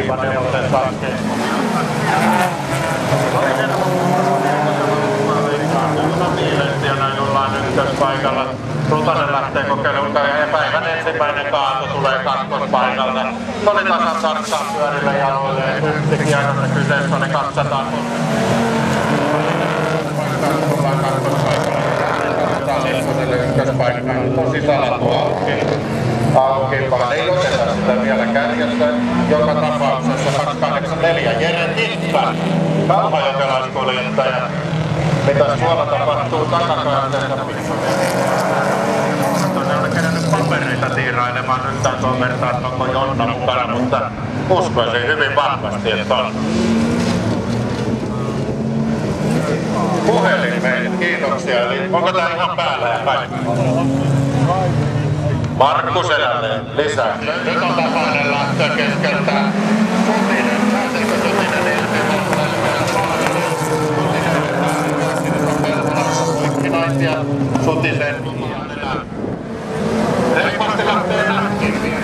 viivanelosen takkeen. Ja näin ollaan ykköspaikalla. Rutanen lähtee kokeilemaan ja päivän ensimmäinen kaato tulee kakkospaikalle. Se oli tasan tarkkaan pyörillä jaloille. Yksi kierrossa kyseessä oli 200. Ollaan kakkospaikalla. Lehmoselle ykköspaikkaan. Tosi salatu auki. Vaan ei oteta sitä vielä kärjessä. Joka tapauksessa 284 Jere Tikka. Kauhajokelaiskuljettaja. Mitäs tuolla tapahtuu takakäänteessä? Ne on kerännyt papereita tiirailemaan nyt tämän tuon vertaan, että onko Jonna mukana, mutta uskoisin hyvin vahvasti, että on. Puhelimeen, kiitoksia. Eli onko tää ihan päällä ja kaikki? Markku Sedälle lisää. Nyt on tapainen lähtö keskeltä. Sutinen, pääseekö Sutinen naisia Sutisen. Reippaasti lähtee nähtiin.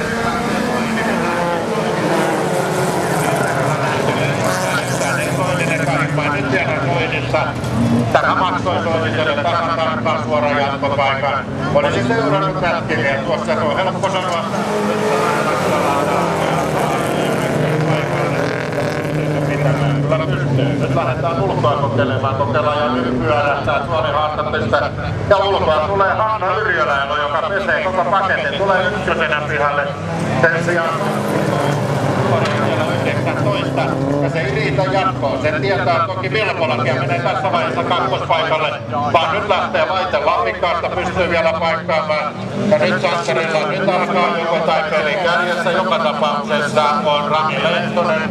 Nyt siellä Soinissa. Tämä maksoi Soiniselle tasan tarkkaan suoran jatkopaikan. Olisin seurannut pätkiä tuossa, se on helppo sanoa. Kyllä pystyy. Nyt lähdetään ulkoa kokeilemaan. Kokeillaan ja nyt pyörähtää Suomen haastattelista. Ja ulkoa tulee Hanna Yrjöläinen, joka pesee koko paketin. Tulee ykkösenä pihalle. Sen sijaan 19. Ja se ei riitä jatkoon. Sen tietää toki Vilpolakin ja menee tässä vaiheessa kakkospaikalle. Vaan nyt lähtee Laite Lammikkaasta, pystyy vielä paikkaamaan. Ja nyt Sankarilla nyt alkaa joko tai pelin kärjessä. Joka tapauksessa on Rami Lehtonen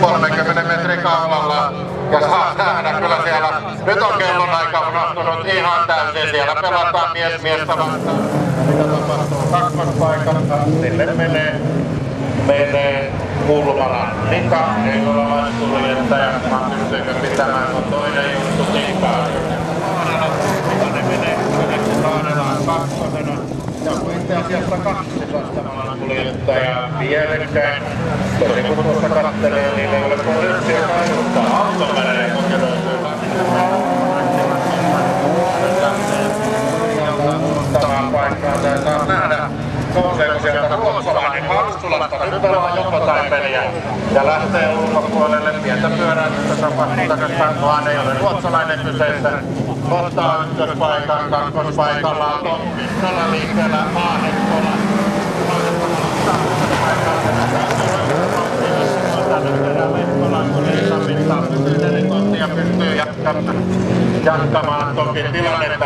30 metrin kaulalla. Ja saa nähdä kyllä siellä. Nyt on kellonaika unohtunut ihan täysin. Siellä pelataan miestä vastaan. Mitä tapahtuu kakkospaikassa? Sille menee Kulmalan Nika, heinolalaiskuljettaja. Mä pystyykö pitämään on toinen juttu Nikaa. Mikanen menee Kaanelaan kakkosena. Ja itse asiassa kaksi vastaavalla kuljettajaa vierekkäin. Tosi kun tuossa kattelee, niin ei ole poliisia kainuttaa. Auto menee kokeilöityy. Ottamaan paikkaa tai saa nähdä. Nouseeko sieltä ruotsalainen Harsulasta, nyt pelaa joko tai peliä ja lähtee ulkopuolelle, pientä pyöräytystä tapahtuu takaisin, vaan ei ole ruotsalainen kyseessä. Ottaa ykköspaikan, kakkospaikalla on Tommi liikkeellä Maanekkola. Pystyy jatkamaan toki tilannetta.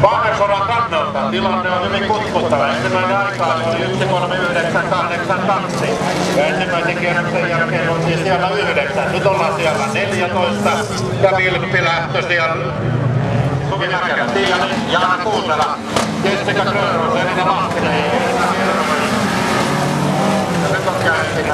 Vaarsodan kannalta tilanne on hyvin kutkuttava. Ensimmäinen aikaa oli 1.39.82. Ja ensimmäisen kierroksen jälkeen oltiin siellä 9. Nyt ollaan siellä 14. Ja Vilppi lähtö siellä. Suvi Mäkelä, Tiianen, Jaana Kuusela, Jessica Grönros, Elina Lahtinen. Ja nyt on käyntiin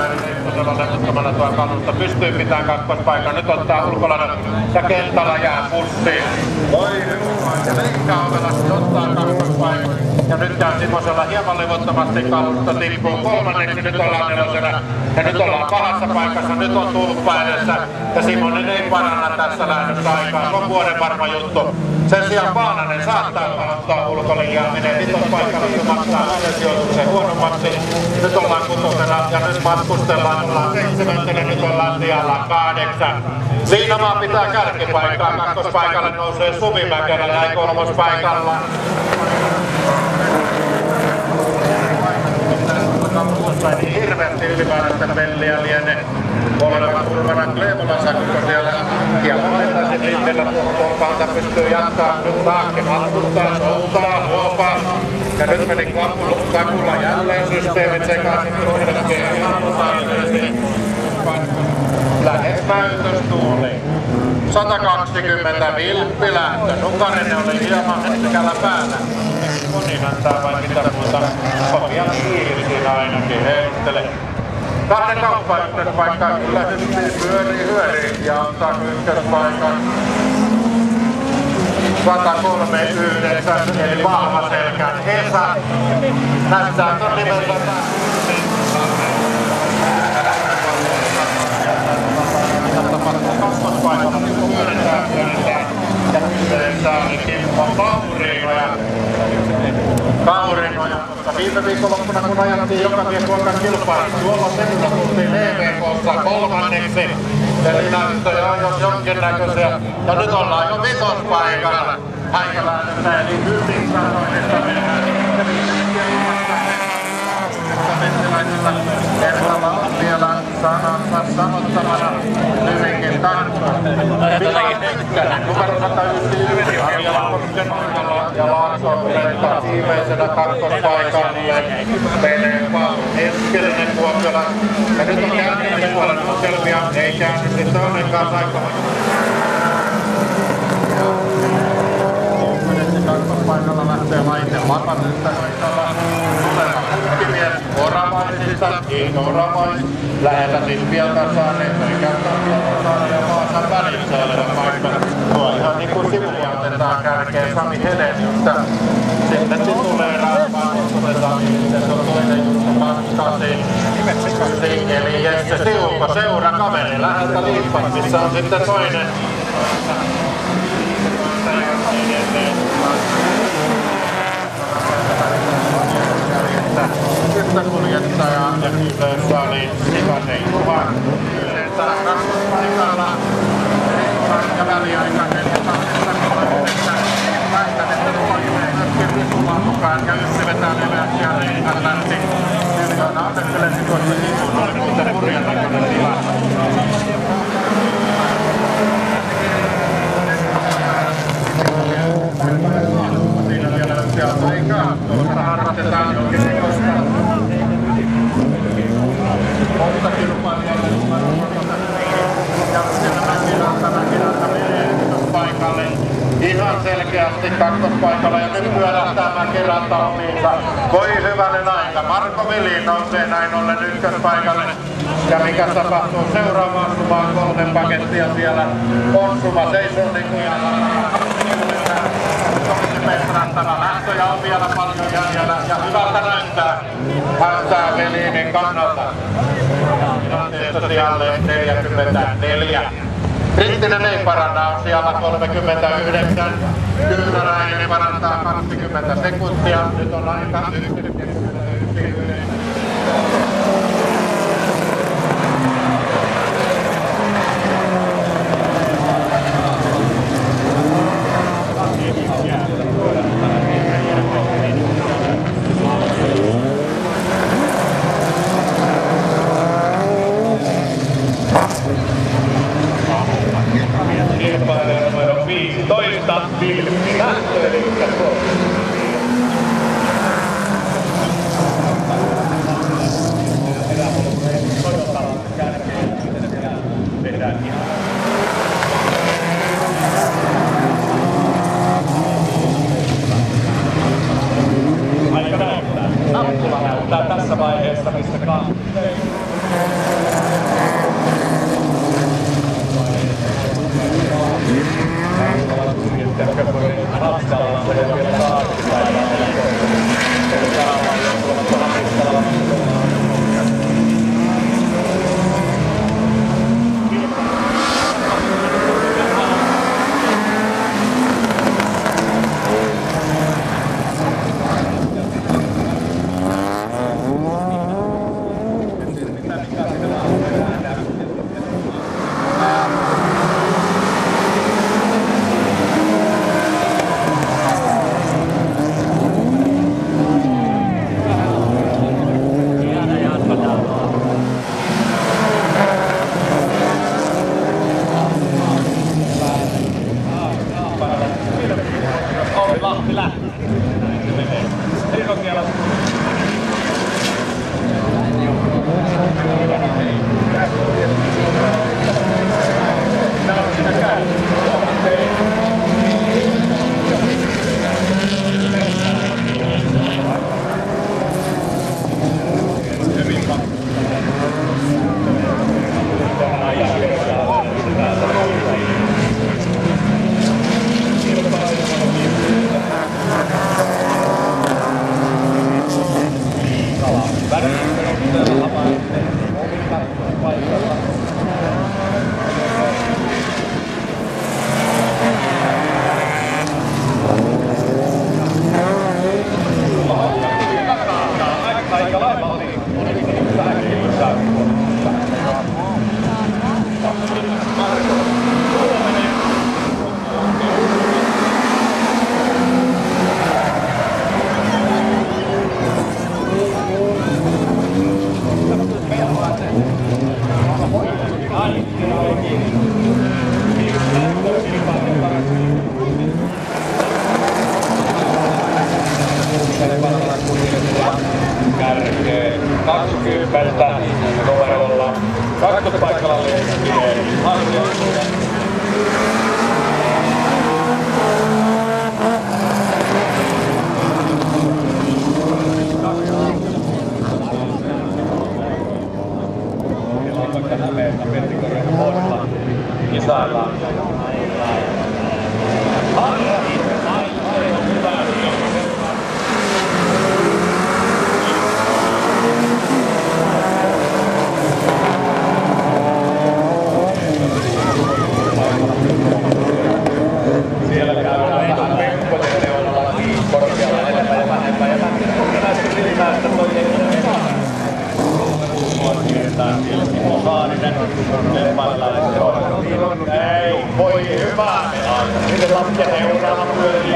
levottomana tuo kalusta. Pystyy pitämään kakkospaikan. Nyt ottaa ulkolainen ja kentällä jää pussiin. Voi hyvä. Ja leikkaa ovelasti ottaa kakkospaikan. Ja nyt käy Simosella hieman levottomasti kalusta tippuu kolmanneksi. Nyt ollaan nelosena. Ja nyt ollaan pahassa paikassa. Nyt on tulppa edessä. Ja Simonen ei paranna tässä lähdössä aikaa. Se on vuoden varma juttu. Sen sijaan Paananen saattaa ottaa ulkolinjaa. Menee vitospaikalla, kun maksaa yhden sijoituksen huonommaksi. Nyt ollaan kutosena ja nyt matkustellaan. Ollaan 7. Nyt ollaan sijalla 8. Siinä vaan pitää kärkipaikkaa. Kakkospaikalle nousee Suvi Mäkelä ja kolmospaikalla. Niin hirveästi ylimääräistä pelliä liene molemmat kurvana Kleemolan sakko siellä. Kielonnettaisi liikkeellä tuolta pystyy jatkaa. Nyt Taakke matkustaa, soutaa, huopaa. Ja nyt meni Kakula jälleen systeemit sekaisin. Lähes näytöstuuliin. 120 Vilppi lähtö. Nukarinen oli hieman hetkällä päällä. Moni antaa vai mitä muuta. Omia kiiri siinä ainakin heittelee. Kahden ykköspaikkaa kyllä hyörii ja ottaa ykköspaikan. 103.9 eli Vahvaselkän Esa. Näyttää ton nimeltä kakkospaikalla. Myönnetään. Ja kyseessä oli Kimmo Kaurinoja. Koska viime viikonloppuna kun ajettiin joka viikon kilpailussa, tuolla seudulla tultiin EVK:ssa kolmanneksi. Eli näyttöjä on jos jonkinnäköisiä. Ja nyt ollaan jo vitospaikalla. Häikäläinen eli hyvin sanoin, että mennään Mettiläisellä kerralla on vielä sanansa sanottavana hyvinkin tarkkaan. Mikael Mykkänen, numero 101, Harjala Kosken Oikala ja Laakso Veikka viimeisenä kakkospaikalle menee Paul Eskelinen Kuopiola. Ja nyt on käynnissä puolen ongelmia, ei käänny sitten ollenkaan Saikkola. Kakkospaikalla lähtee Laite Lapasesta Oikala. Tuleva kukkimies Oravaisista, Iino Oravais. Lähellä siis Pietarsaareen, oikeastaan Pietarsaareen ja Vaasan välissä oleva paikka. Tuo ihan niin kuin sivuja otetaan kärkeen Sami Heleniusta. Sitten tulee Rampaan, otetaan sitten se on toinen juttu Maskasiin. Eli Jesse Siuko seurakaveri läheltä Liippasissa on sitten toinen. Yhtä kuljettajaa ja kyseessä oli Sikasen Juha. Kyseessä kakkospaikalla ja väliaikainen ja tahdetta väitän, että lupakileen myöskin Visumaan mukaan ja yksi vetää leveäksi ja Reikan lähti. Miljoona asettelesi tuossa sivuun, oli muuten hurjan näköinen tila. Siinä vielä yksi auto ei kaa. Tuossa harrastetaan jonkinlaista. Monta kilpailijoita ja siellä Mäkilältä menee paikalle. Ihan selkeästi kakkospaikalla ja nyt pyörähtää Mäkilältä omiinsa. Voi hyvänen aika. Marko Vili nousee näin ollen ykköspaikalle. Ja mikä tapahtuu seuraavaan sumaan 3 pakettia siellä on suma seisoo niin kuin lähtöjä on vielä paljon jäljellä ja hyvältä näyttää Velinin kannalta. Tilanteessa sijalle 44. Rittinen ei paranna, on siellä 39. Kyynäräinen parantaa 20 sekuntia. Nyt on aika 1.91. Kilpailija numero 15, Vilmi Lähtö, aika näyttää. Nappula näyttää tässä vaiheessa, missä Lahti lähtee. 20 numerolla. Kakkospaikalla Leskinen. Kisaillaan. Siellä käydään vähän Pekkosen reunalla korkealla enemmän ja vähemmän. Kokonaisesti tilinäästä toinen siirretään siellä Timo Saarinen. Ei, voi hyvä. Miten lapsen seuraava pyörii?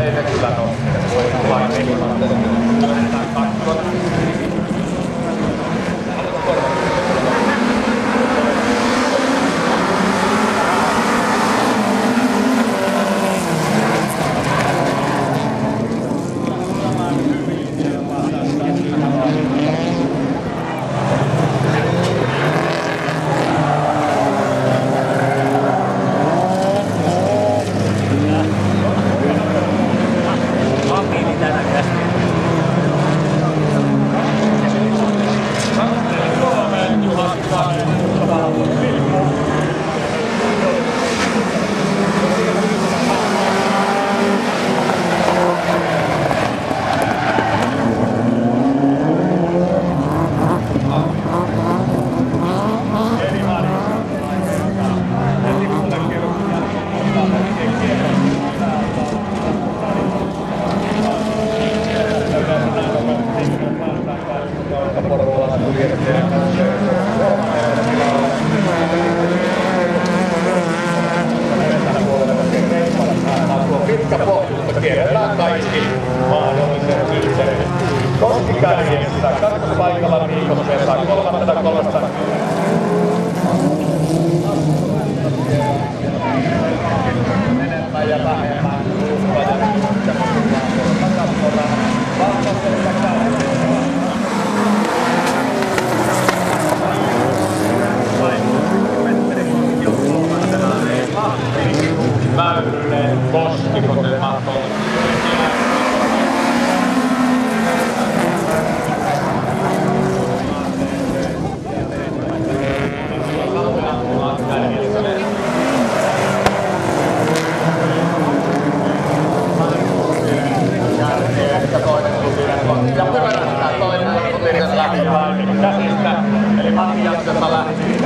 Ei se kyllä nosteet. Lähdetään kakkoon. Pitkä pohjutta kierrellään kaikki mahdolliset yhteydet. Koskikärjessä kakkospaikalla Miikos Vesa, kolmannesta. Enemmän ja vähemmän uutta ja Väyrynen, Koskikoten mahdollisesti. Ja pyörähtää toinen läpi käsistä, eli Matti Jaksota lähti.